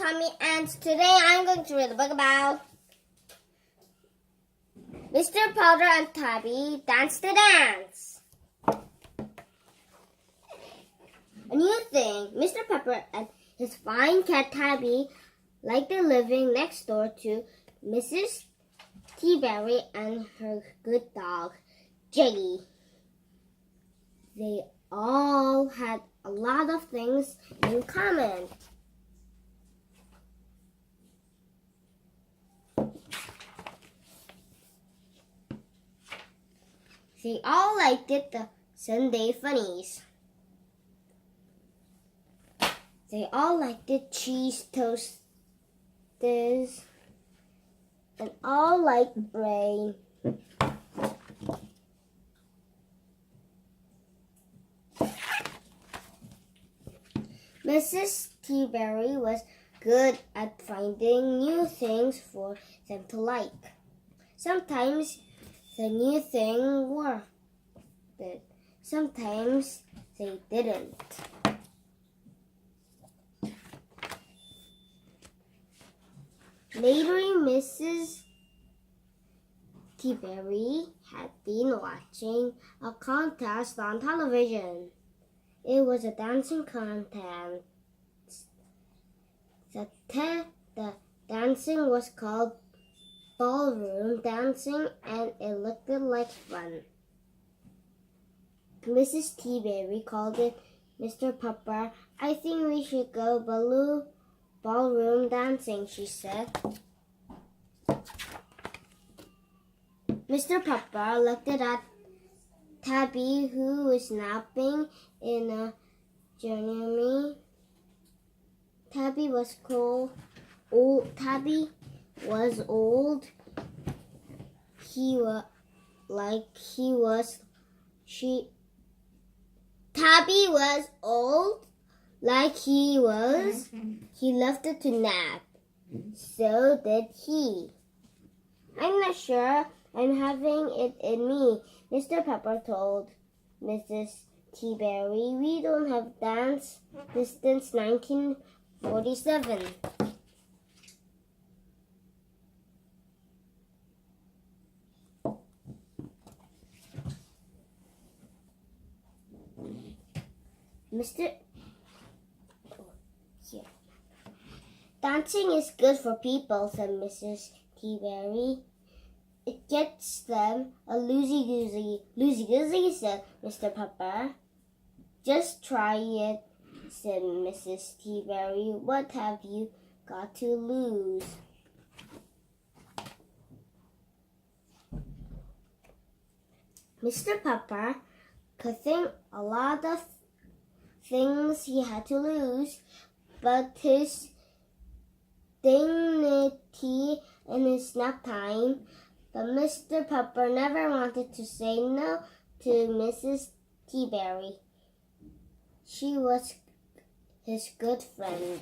Tommy, and today I'm going to read a book about Mr. Powder and Tabby Dance the Dance. A new thing, Mr. Pepper and his fine cat Tabby liked living next door to Mrs. Teaberry and her good dog, Jiggy. They all had a lot of things in common. They all liked the Sunday funnies. They all liked the cheese toasters and all liked rain. Mrs. Teaberry was good at finding new things for them to like. Sometimes the new thing worked, but sometimes they didn't. Later, Mrs. Teaberry had been watching a contest on television. It was a dancing contest. The dancing was called ballroom dancing, and it looked like fun. Mrs. Teaberry called it, Mr. Pepper, I think we should go ballroom dancing, she said. Mr. Pepper looked at Tabby, who was napping in a journey. Tabby was old. Tabby was old like he was. He loved to nap. So did he. I'm not sure I'm having it in me, Mr. Pepper told Mrs. Teaberry. We don't have danced since 1947. Dancing is good for people, said Mrs. Teaberry. It gets them a loosey-goosey. Loosey-goosey, said Mr. Pepper. Just try it, said Mrs. Teaberry. What have you got to lose? Mr. Pepper could think a lot of things he had to lose, but his dignity and his nap time. But Mr. Pepper never wanted to say no to Mrs. Teaberry. She was his good friend.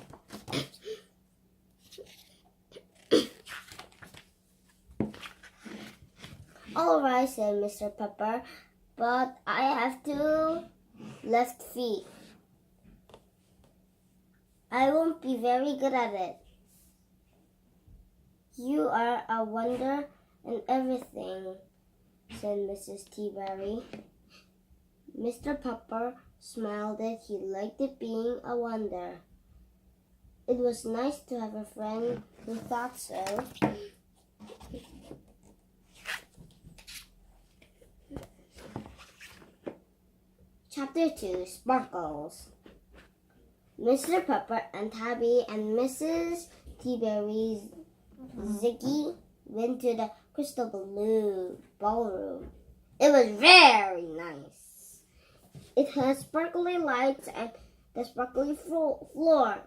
All right, said Mr. Pepper, but I have 2 left feet. I won't be very good at it. You are a wonder and everything, said Mrs. Teaberry. Mr. Pepper smiled that he liked it being a wonder. It was nice to have a friend who thought so. Chapter 2, Sparkles. Mr. Pepper and Tabby and Mrs. Teaberry's Ziggy went to the Crystal Blue Ballroom. It was very nice. It had sparkly lights and the sparkly floor.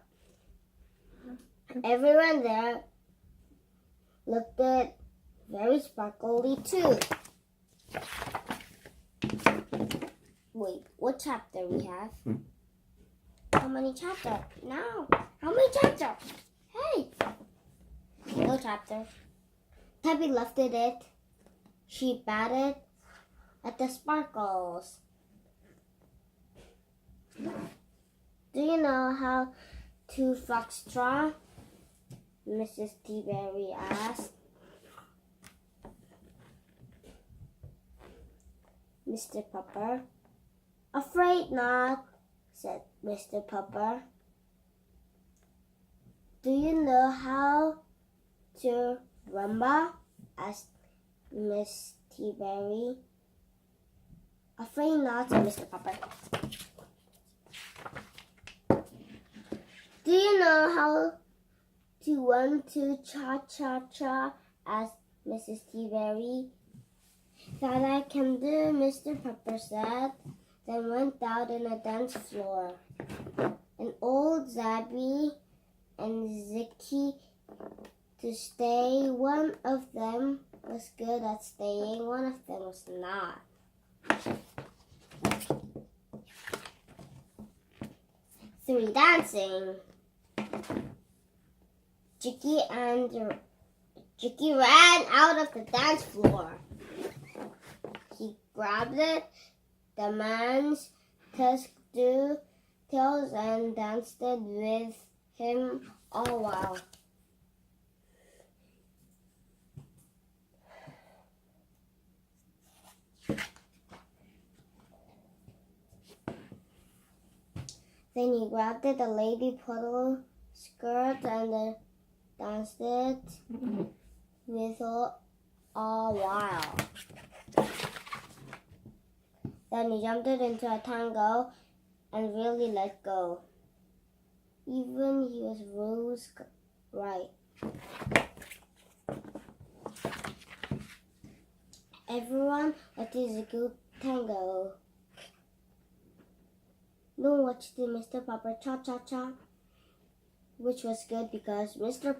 Everyone there looked very sparkly too. Wait, what chapter we have? How many chapters? No. How many chapters? Hey! No chapter. Tabby lifted it. She batted at the sparkles. Do you know how to foxtrot? Mrs. T-Berry asked. Mr. Pupper. Afraid not, said Mr. Pupper. Do you know how to rumba? Asked Miss T-Berry. Afraid not, said Mr. Pupper. Do you know how to 1, 2, cha-cha-cha? Asked Mrs. T-Berry. That I can do, Mr. Pupper said, then went out on the dance floor. And old Zabby and Zicky to stay. One of them was good at staying, one of them was not. Three dancing. Jicky ran out of the dance floor. He grabbed the man's tails and danced with him all while. Then he grabbed the lady puddle skirt and danced it with all while. Then he jumped it into a tango and really let go. Even he was Rose right. Everyone, that is a good tango. Don't watch the Mr. Pupper cha-cha-cha, which was good because Mr.